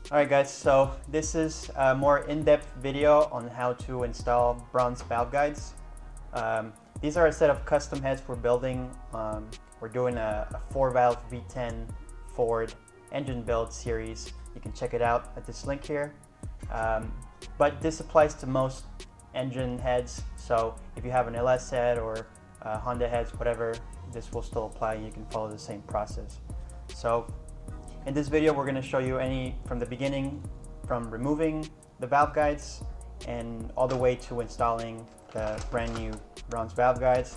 Alright guys, so this is a more in-depth video on how to install bronze valve guides. These are a set of custom heads we're building. We're doing a 4-valve V10 Ford engine build series. You can check it out at this link here. But this applies to most engine heads, so if you have an LS head or Honda heads, whatever, this will still apply and you can follow the same process. So in this video, we're going to show you from the beginning, from removing the valve guides and all the way to installing the brand new bronze valve guides.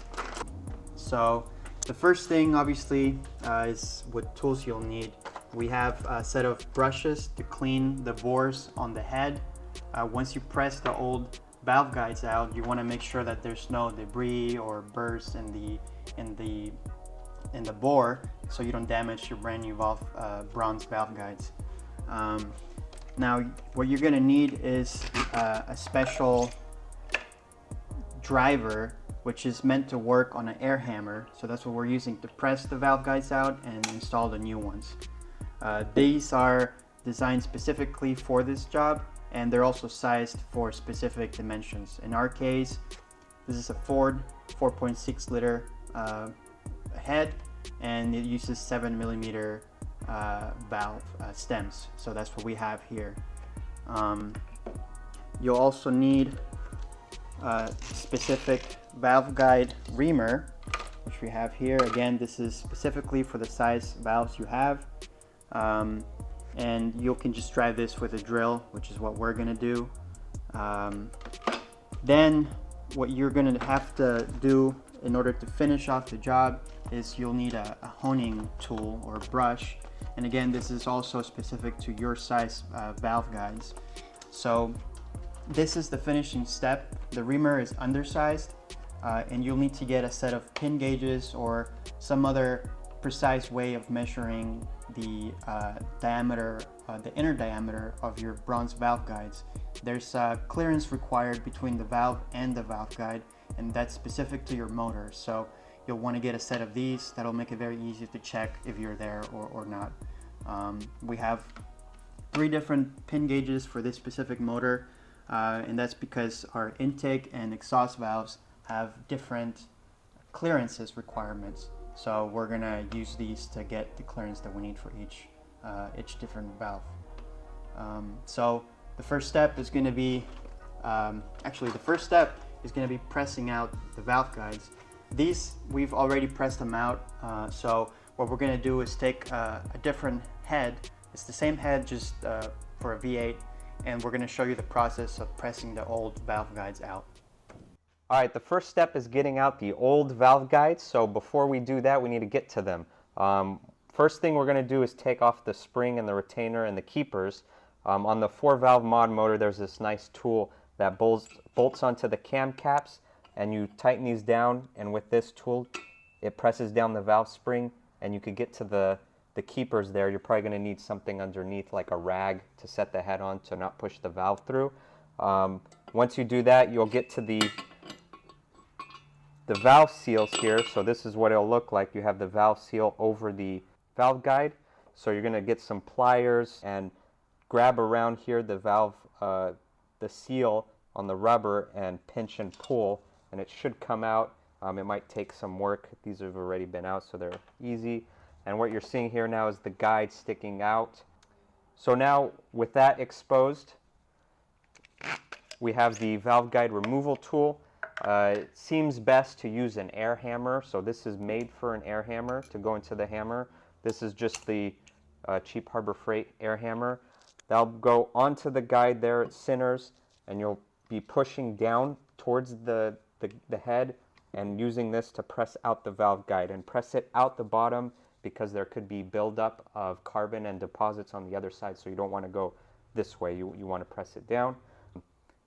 So the first thing obviously is what tools you'll need. We have a set of brushes to clean the bores on the head. Once you press the old valve guides out, you want to make sure that there's no debris or burrs in the bore, so you don't damage your brand new bronze valve guides. Now what you're going to need is a special driver which is meant to work on an air hammer, so that's what we're using to press the valve guides out and install the new ones. These are designed specifically for this job, and they're also sized for specific dimensions. In our case, this is a Ford 4.6 liter head, and it uses 7mm valve stems, so that's what we have here. You'll also need a specific valve guide reamer, which we have here. Again, this is specifically for the size valves you have, and you can just drive this with a drill, which is what we're going to do. Then what you're going to have to do in order to finish off the job is you'll need a honing tool or brush, and again, this is also specific to your size valve guides. So this is the finishing step. The reamer is undersized, and you'll need to get a set of pin gauges or some other precise way of measuring the diameter, the inner diameter of your bronze valve guides. There's clearance required between the valve and the valve guide, and that's specific to your motor. So you'll want to get a set of these. That'll make it very easy to check if you're there or not. We have 3 different pin gauges for this specific motor, and that's because our intake and exhaust valves have different clearances requirements. So we're gonna use these to get the clearance that we need for each different valve. So the first step is going to be, pressing out the valve guides. These, we've already pressed them out, so what we're going to do is take a different head. It's the same head, just for a V8, and we're going to show you the process of pressing the old valve guides out. Alright, the first step is getting out the old valve guides, so before we do that we need to get to them. First thing we're going to do is take off the spring and the retainer and the keepers. On the 4-valve mod motor, there's this nice tool that bolts onto the cam caps, and you tighten these down, and with this tool it presses down the valve spring, and you could get to the keepers there. You're probably going to need something underneath like a rag to set the head on to not push the valve through. Once you do that, you'll get to the valve seals here. So this is what it'll look like. You have the valve seal over the valve guide, so you're going to get some pliers and grab around here the valve, the seal on the rubber, and pinch and pull, and it should come out. It might take some work. These have already been out, so they're easy. And what you're seeing here now is the guide sticking out. So now with that exposed, we have the valve guide removal tool. It seems best to use an air hammer, so this is made for an air hammer to go into the hammer. This is just the cheap Harbor Freight air hammer. That'll go onto the guide there at centers, and you'll be pushing down towards the head and using this to press out the valve guide, and press it out the bottom because there could be buildup of carbon and deposits on the other side, so you don't want to go this way. You want to press it down.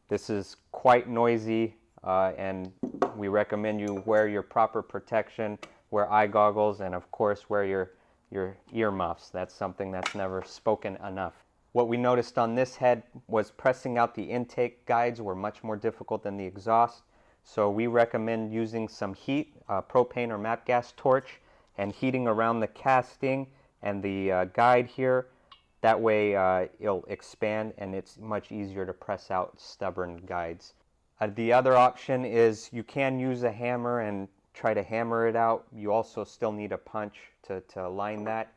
This is quite noisy, and we recommend you wear your proper protection, wear eye goggles, and of course wear your ear muffs. That's something that's never spoken enough. What we noticed on this head was pressing out the intake guides were much more difficult than the exhaust, so we recommend using some heat, propane or MAP gas torch, and heating around the casting and the guide here That way it'll expand and it's much easier to press out stubborn guides. The other option is you can use a hammer and try to hammer it out. You also still need a punch to align that.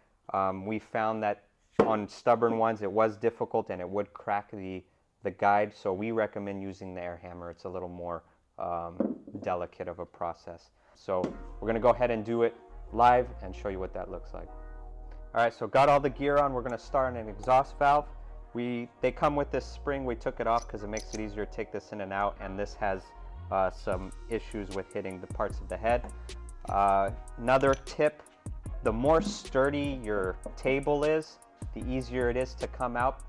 We found that on stubborn ones it was difficult and it would crack the guide, so we recommend using the air hammer. It's a little more delicate of a process. So we're going to go ahead and do it live and show you what that looks like. All right, so got all the gear on. We're going to start on an exhaust valve. They come with this spring. We took it off because it makes it easier to take this in and out, and this has some issues with hitting the parts of the head. Another tip, the more sturdy your table is, the easier it is to come out.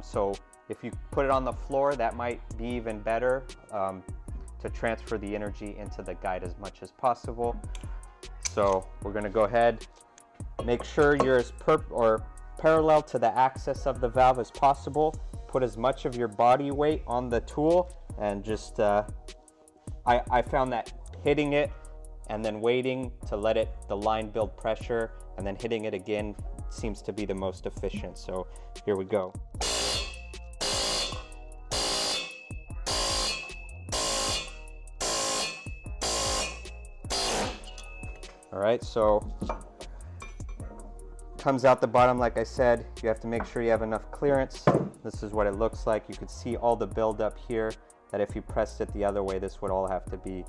So if you put it on the floor, that might be even better to transfer the energy into the guide as much as possible. So we're going to go ahead, make sure you're as parallel to the axis of the valve as possible. Put as much of your body weight on the tool and just, I found that hitting it and then waiting to let the line build pressure and then hitting it again seems to be the most efficient. So here we go. All right, so comes out the bottom. Like I said, you have to make sure you have enough clearance. This is what it looks like. You can see all the buildup here, that if you pressed it the other way, this would all have to be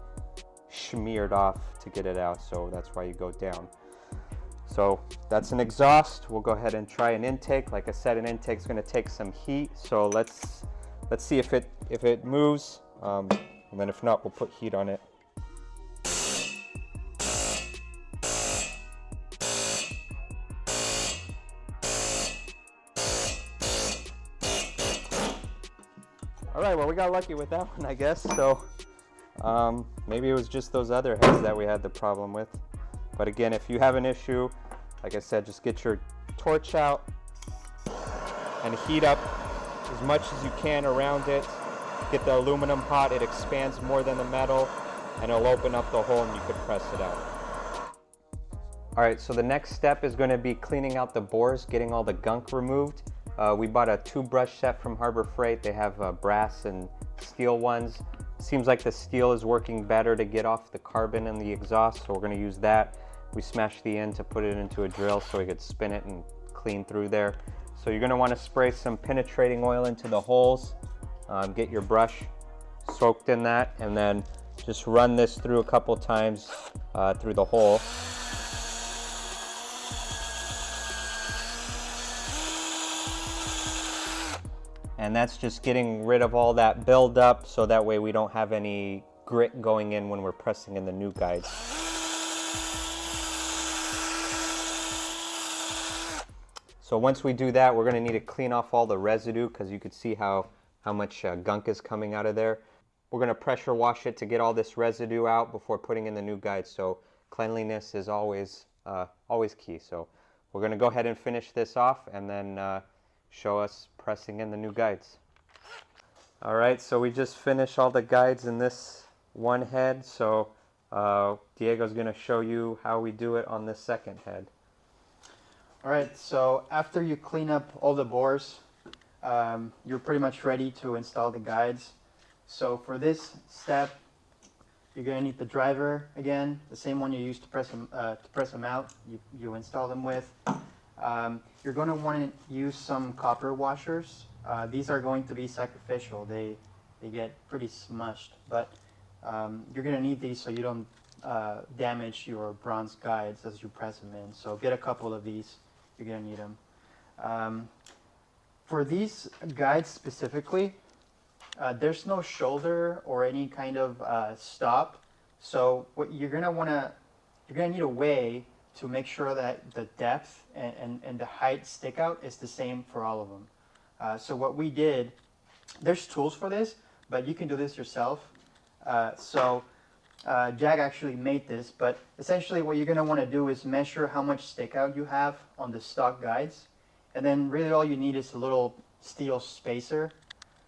smeared off to get it out. So that's why you go down. So that's an exhaust. We'll go ahead and try an intake. Like I said, an intake is going to take some heat. So let's see if it moves, and then if not, we'll put heat on it. All right, well, we got lucky with that one, I guess. So maybe it was just those other heads that we had the problem with. But again, if you have an issue, like I said, just get your torch out and heat up as much as you can around it. Get the aluminum hot, it expands more than the metal, and it'll open up the hole and you could press it out. All right, so the next step is going to be cleaning out the bores, getting all the gunk removed. We bought a 2-brush set from Harbor Freight. They have brass and steel ones. Seems like the steel is working better to get off the carbon in the exhaust, so we're going to use that. We smashed the end to put it into a drill so we could spin it and clean through there. So you're going to want to spray some penetrating oil into the holes. Get your brush soaked in that, and then just run this through a couple times through the hole. And that's just getting rid of all that buildup, so that way we don't have any grit going in when we're pressing in the new guides. So once we do that, we're going to need to clean off all the residue, because you could see how much gunk is coming out of there. We're going to pressure wash it to get all this residue out before putting in the new guides. So cleanliness is always key. So we're going to go ahead and finish this off and then show us pressing in the new guides. All right, so we just finished all the guides in this one head. So Diego's going to show you how we do it on this second head. All right, so after you clean up all the bores, you're pretty much ready to install the guides. So for this step, you're going to need the driver again, the same one you used to press them out. You install them with. You're going to want to use some copper washers. These are going to be sacrificial. They get pretty smushed, but you're going to need these so you don't damage your bronze guides as you press them in. So get a couple of these. You're going to need them. For these guides specifically, there's no shoulder or any kind of stop. So what you're going to need a way to make sure that the depth and the height stick out is the same for all of them. So what we did, there's tools for this, but you can do this yourself. Jag actually made this, but essentially what you're going to want to do is measure how much stick out you have on the stock guides. And then really all you need is a little steel spacer.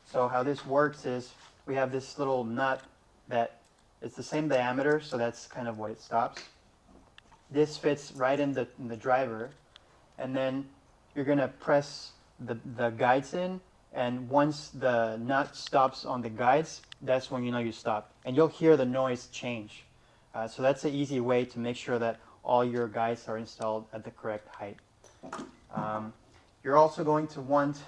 So how this works is we have this little nut that is the same diameter, so that's kind of what it stops. This fits right in the driver, and then you're going to press the guides in, and once the nut stops on the guides, that's when you know you stop, and you'll hear the noise change. So that's an easy way to make sure that all your guides are installed at the correct height. You're also going to want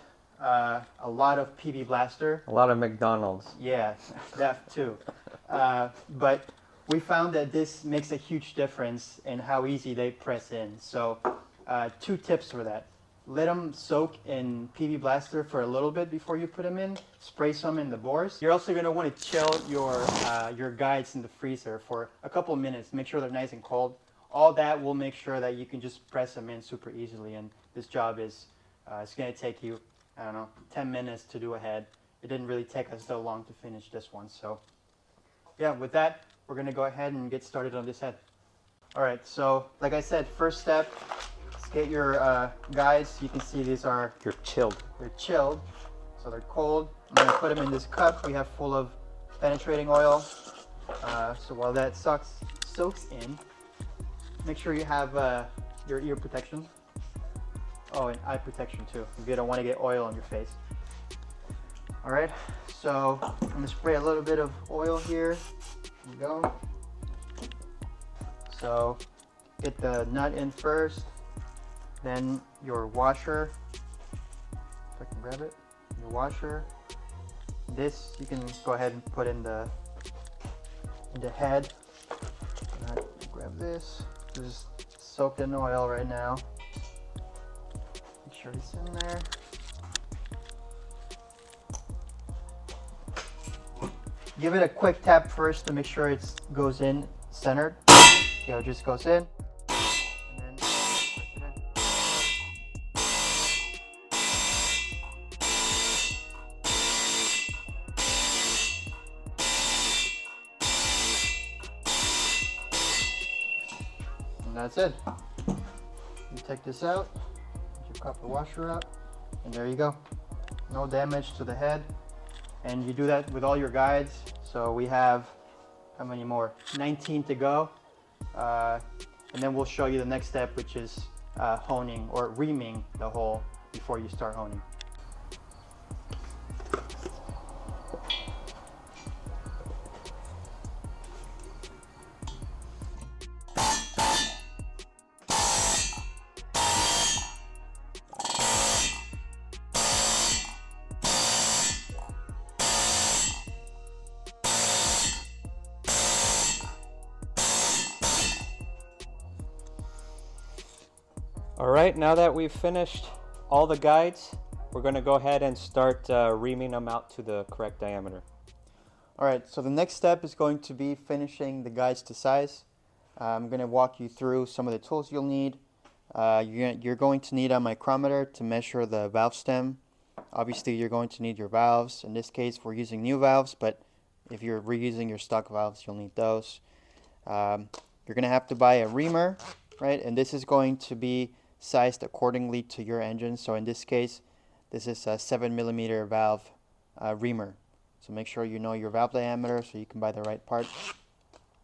a lot of PV Blaster. A lot of McDonald's. Yeah, that too. But we found that this makes a huge difference in how easy they press in. So 2 tips for that. Let them soak in PV Blaster for a little bit before you put them in. Spray some in the bores. You're also going to want to chill your guides in the freezer for a couple of minutes. Make sure they're nice and cold. All that will make sure that you can just press them in super easily. And this job is it's going to take you, I don't know, 10 minutes to do a head. It didn't really take us so long to finish this one. So yeah, with that, we're going to go ahead and get started on this head. All right, so like I said, first step, let's get your guides. You can see these are... You're chilled. They're chilled, so they're cold. I'm going to put them in this cup we have full of penetrating oil. So while that soaks in, make sure you have your ear protection. Oh, and eye protection too, if you don't want to get oil on your face. All right, so I'm going to spray a little bit of oil here. There you go. So get the nut in first, then your washer. If I can grab it, your washer. This you can go ahead and put in the head. Grab this. This is soaked in oil right now. Make sure it's in there. Give it a quick tap first to make sure it goes in centered. See how it just goes in. And then push it in. And that's it. You take this out, you cup the washer out, and there you go. No damage to the head. And you do that with all your guides. So we have, how many more? 19 to go. And then we'll show you the next step, which is honing or reaming the hole before you start honing. All right, now that we've finished all the guides, we're going to go ahead and start reaming them out to the correct diameter. All right, so the next step is going to be finishing the guides to size. I'm going to walk you through some of the tools you'll need. You're going to need a micrometer to measure the valve stem. Obviously, you're going to need your valves. In this case, we're using new valves, but if you're reusing your stock valves, you'll need those. You're going to have to buy a reamer, right? And this is going to be sized accordingly to your engine. So in this case, this is a 7mm valve reamer. So make sure you know your valve diameter so you can buy the right part.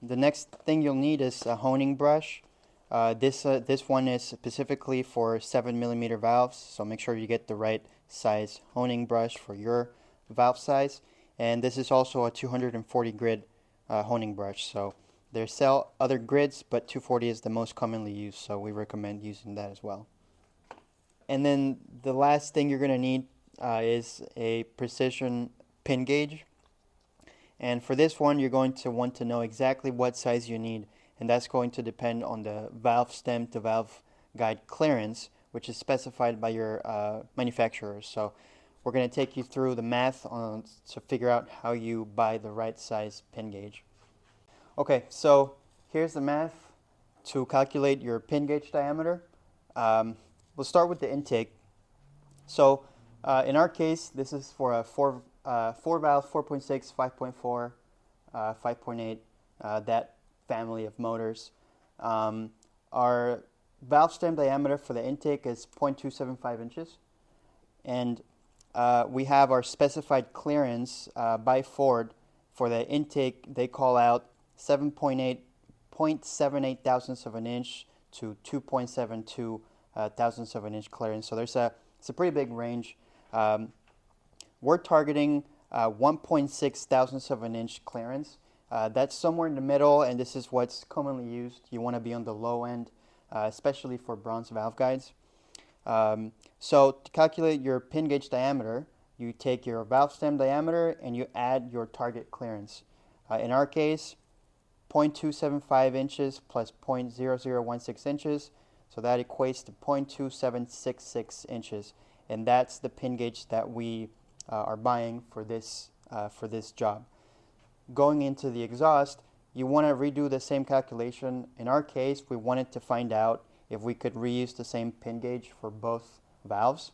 The next thing you'll need is a honing brush. This one is specifically for 7mm valves, so make sure you get the right size honing brush for your valve size. And this is also a 240 grit honing brush. So they sell other grids, but 240 is the most commonly used, so we recommend using that as well. And then the last thing you're going to need is a precision pin gauge. And for this one, you're going to want to know exactly what size you need, and that's going to depend on the valve stem to valve guide clearance, which is specified by your manufacturer. So we're going to take you through the math to figure out how you buy the right size pin gauge. Okay, so here's the math to calculate your pin gauge diameter. We'll start with the intake. So in our case, this is for a 4 valve, 4.6, 5.4, 5.8, that family of motors. Our valve stem diameter for the intake is 0.275 inches. And we have our specified clearance by Ford for the intake. They call out 0.78 thousandths of an inch to 2.72 thousandths of an inch clearance. So there's a It's a pretty big range. We're targeting 1.6 thousandths of an inch clearance. That's somewhere in the middle, and this is what's commonly used. You want to be on the low end, especially for bronze valve guides. So to calculate your pin gauge diameter, you take your valve stem diameter and you add your target clearance. In our case, 0.275 inches plus 0.0016 inches, so that equates to 0.2766 inches, and that's the pin gauge that we are buying for this job. Going into the exhaust, you want to redo the same calculation. In our case, we wanted to find out if we could reuse the same pin gauge for both valves.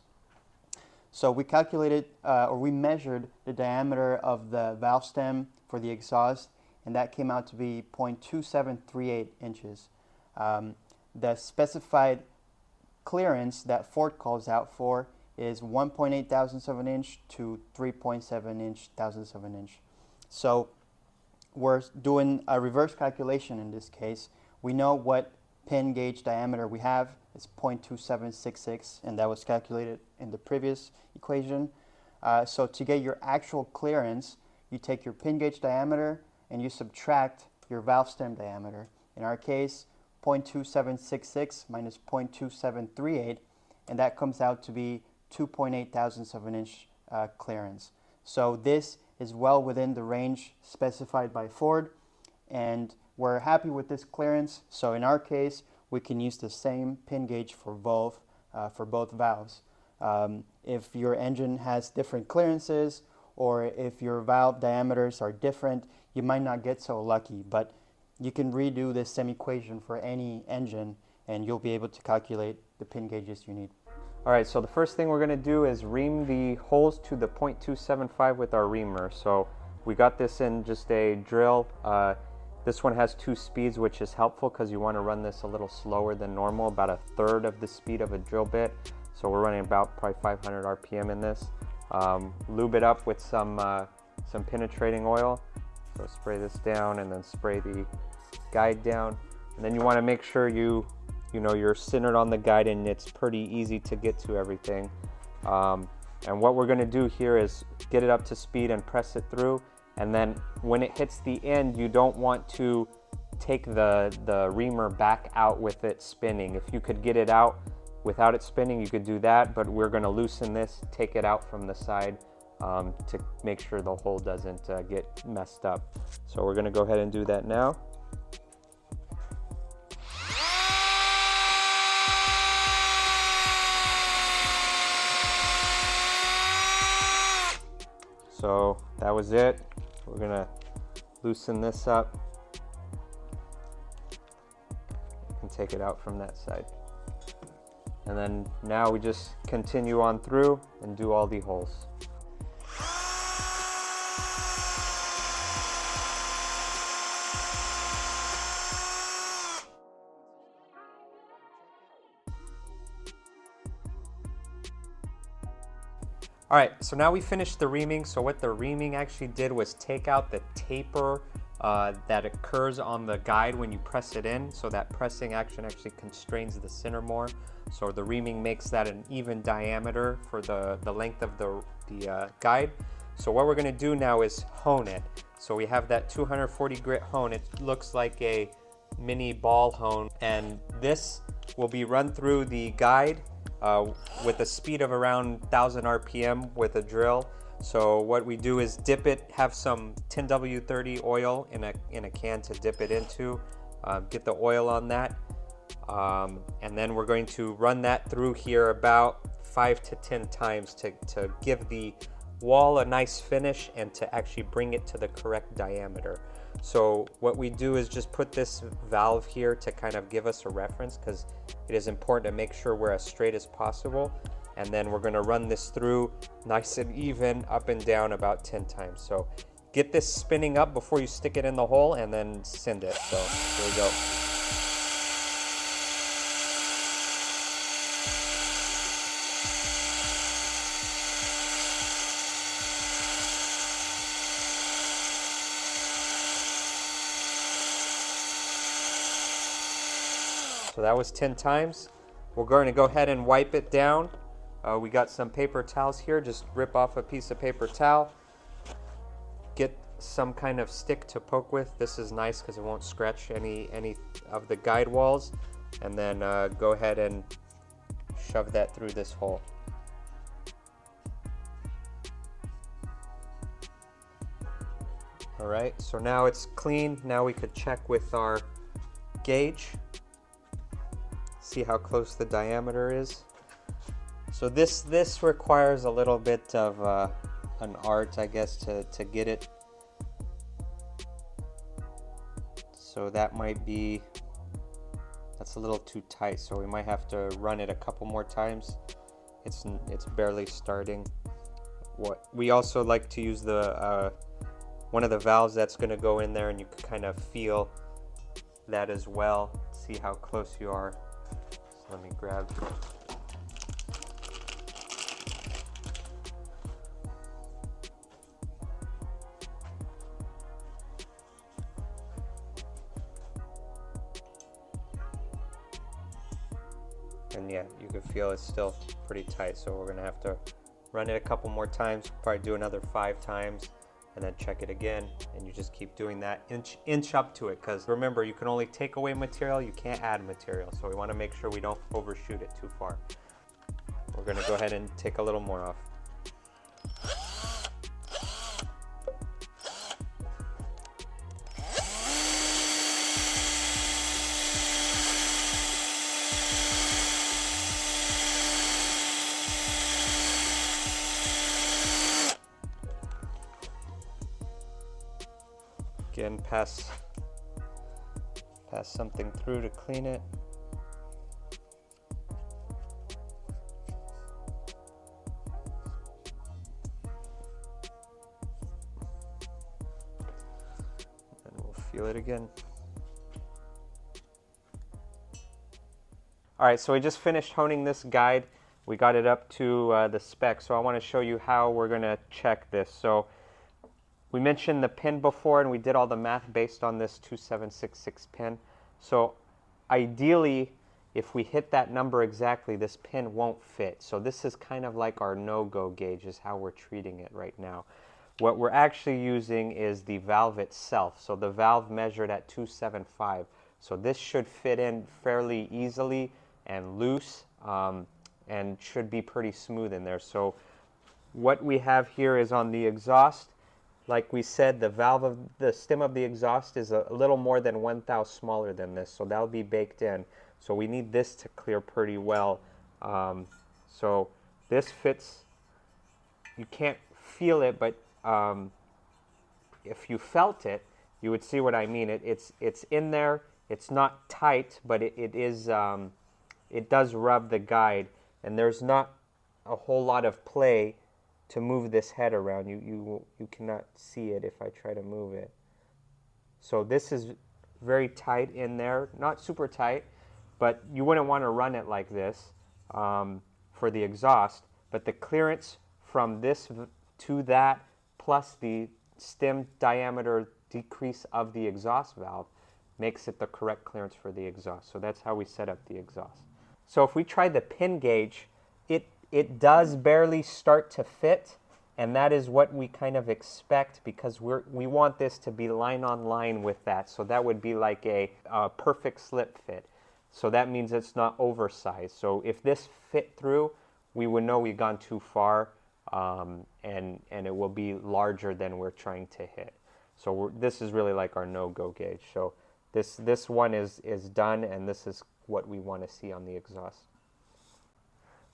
So we calculated, or we measured the diameter of the valve stem for the exhaust, and that came out to be 0.2738 inches. The specified clearance that Ford calls out for is 1.8 thousandths of an inch to 3.7 thousandths of an inch. So we're doing a reverse calculation in this case. We know what pin gauge diameter we have. It's 0.2766, and that was calculated in the previous equation. So to get your actual clearance, you take your pin gauge diameter and you subtract your valve stem diameter. In our case, 0.2766 minus 0.2738, and that comes out to be 2.8 thousandths of an inch clearance. So this is well within the range specified by Ford, and we're happy with this clearance. So in our case, we can use the same pin gauge for both valves. If your engine has different clearances, or if your valve diameters are different, you might not get so lucky, but you can redo this same equation for any engine and you'll be able to calculate the pin gauges you need. All right, so the first thing we're going to do is ream the holes to the 0.275 with our reamer. So we got this in just a drill. This one has 2 speeds, which is helpful because you want to run this a little slower than normal, about 1/3 of the speed of a drill bit. So we're running about probably 500 RPM in this. Lube it up with some penetrating oil. So spray this down and then spray the guide down. And then you want to make sure you're centered on the guide and it's pretty easy to get to everything. And what we're going to do here is get it up to speed and press it through. And then when it hits the end, you don't want to take the reamer back out with it spinning. If you could get it out without it spinning, you could do that, but we're going to loosen this, take it out from the side to make sure the hole doesn't get messed up. So we're going to go ahead and do that now. So that was it. We're going to loosen this up and take it out from that side. And then now we just continue on through and do all the holes. All right, so now we finished the reaming. So what the reaming actually did was take out the taper that occurs on the guide when you press it in. So that pressing action actually constrains the center more. So the reaming makes that an even diameter for the length of the guide. So what we're gonna do now is hone it. So we have that 240 grit hone. It looks like a mini ball hone, and this will be run through the guide with a speed of around 1000 RPM with a drill. So what we do is dip it, have some 10W30 oil in a can to dip it into, get the oil on that, and then we're going to run that through here about 5 to 10 times to give the wall a nice finish and to actually bring it to the correct diameter. So what we do is just put this valve here to kind of give us a reference, because it is important to make sure we're as straight as possible. And then we're going to run this through nice and even up and down about 10 times. So get this spinning up before you stick it in the hole and then send it. So here we go. So that was 10 times. We're going to go ahead and wipe it down We got some paper towels here. Just rip off a piece of paper towel. Get some kind of stick to poke with. This is nice because it won't scratch any of the guide walls. And then go ahead and shove that through this hole. All right, so now it's clean. Now we could check with our gauge, see how close the diameter is. So this requires a little bit of an art, I guess, to get it. So that might be, that's a little too tight, so we might have to run it a couple more times. It's barely starting. What we also like to use the one of the valves that's going to go in there, and you can kind of feel that as well, see how close you are. So let me grab. And yeah, you can feel it's still pretty tight, so we're gonna have to run it a couple more times, probably do another 5 times, and then check it again. And you just keep doing that, inch up to it, because remember, you can only take away material, you can't add material, so we want to make sure we don't overshoot it too far. We're gonna go ahead and take a little more off. Again, pass something through to clean it. And we'll feel it again. All right, so we just finished honing this guide. We got it up to the spec, so I want to show you how we're going to check this. So we mentioned the pin before, and we did all the math based on this 2766 pin. So ideally, if we hit that number exactly, this pin won't fit. So this is kind of like our no-go gauge, is how we're treating it right now. What we're actually using is the valve itself. So the valve measured at 275. So this should fit in fairly easily and loose, and should be pretty smooth in there. So what we have here is on the exhaust. Like we said, the stem of the exhaust is a little more than 1/1000 smaller than this, so that'll be baked in. So we need this to clear pretty well. So this fits. You can't feel it, but if you felt it, you would see what I mean. It's in there. It's not tight, but it is. It does rub the guide, and there's not a whole lot of play to move this head around. You cannot see it if I try to move it. So this is very tight in there, not super tight, but you wouldn't want to run it like this for the exhaust. But the clearance from this to that, plus the stem diameter decrease of the exhaust valve, makes it the correct clearance for the exhaust. So that's how we set up the exhaust. So if we try the pin gauge, it does barely start to fit, and that is what we kind of expect, because we want this to be line on line with that. So that would be like a perfect slip fit. So that means it's not oversized. So if this fit through, we would know we've gone too far, and it will be larger than we're trying to hit. So this is really like our no-go gauge. So this one is done, and this is what we want to see on the exhaust.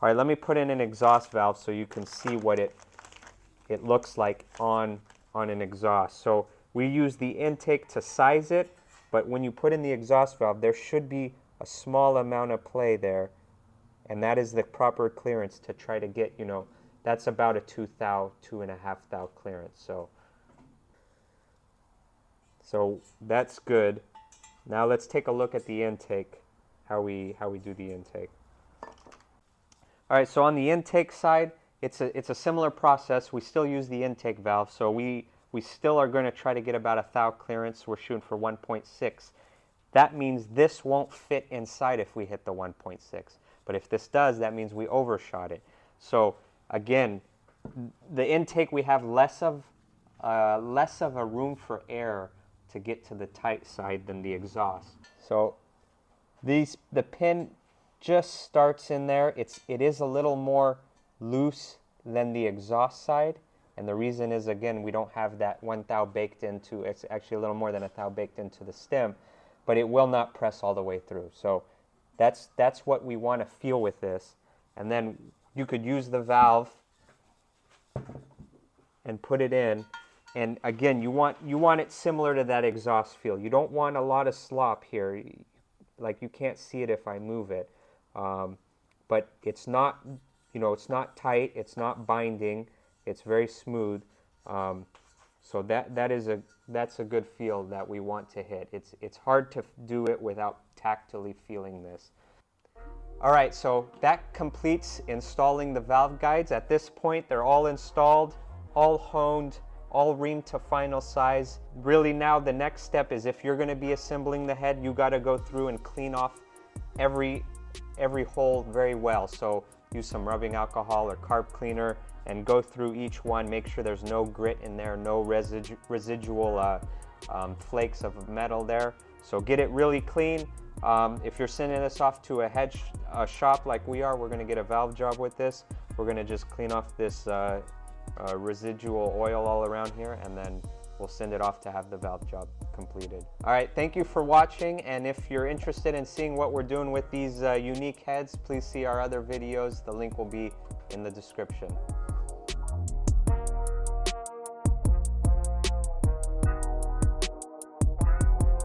All right, let me put in an exhaust valve so you can see what it looks like on an exhaust. So we use the intake to size it, but when you put in the exhaust valve, there should be a small amount of play there, and that is the proper clearance to try to get, that's about a 2.5 thou clearance. So that's good. Now let's take a look at the intake, how we do the intake. All right, so on the intake side, it's a similar process. We still use the intake valve, so we still are going to try to get about a thou clearance. We're shooting for 1.6. That means this won't fit inside if we hit the 1.6. But if this does, that means we overshot it. So again, the intake, we have less of a room for air to get to the tight side than the exhaust. So the pin just starts in there. It is a little more loose than the exhaust side, and the reason is, again, we don't have that 1 thou baked into, it's actually a little more than a thou baked into the stem, but it will not press all the way through. So that's what we want to feel with this. And then you could use the valve and put it in, and again, you want it similar to that exhaust feel. You don't want a lot of slop here. Like, you can't see it if I move it, but it's not, it's not tight, it's not binding, it's very smooth. So that's a good feel that we want to hit. It's hard to do it without tactily feeling this. All right, so that completes installing the valve guides. At this point, they're all installed, all honed, all reamed to final size. Really, now the next step is, if you're going to be assembling the head, you got to go through and clean off every hole very well. So use some rubbing alcohol or carb cleaner and go through each one. Make sure there's no grit in there, no residual flakes of metal there. So get it really clean. If you're sending this off to a shop like we are, we're going to get a valve job with this. We're going to just clean off this residual oil all around here, and then we'll send it off to have the valve job completed. All right, thank you for watching, and if you're interested in seeing what we're doing with these unique heads, please see our other videos. The link will be in the description.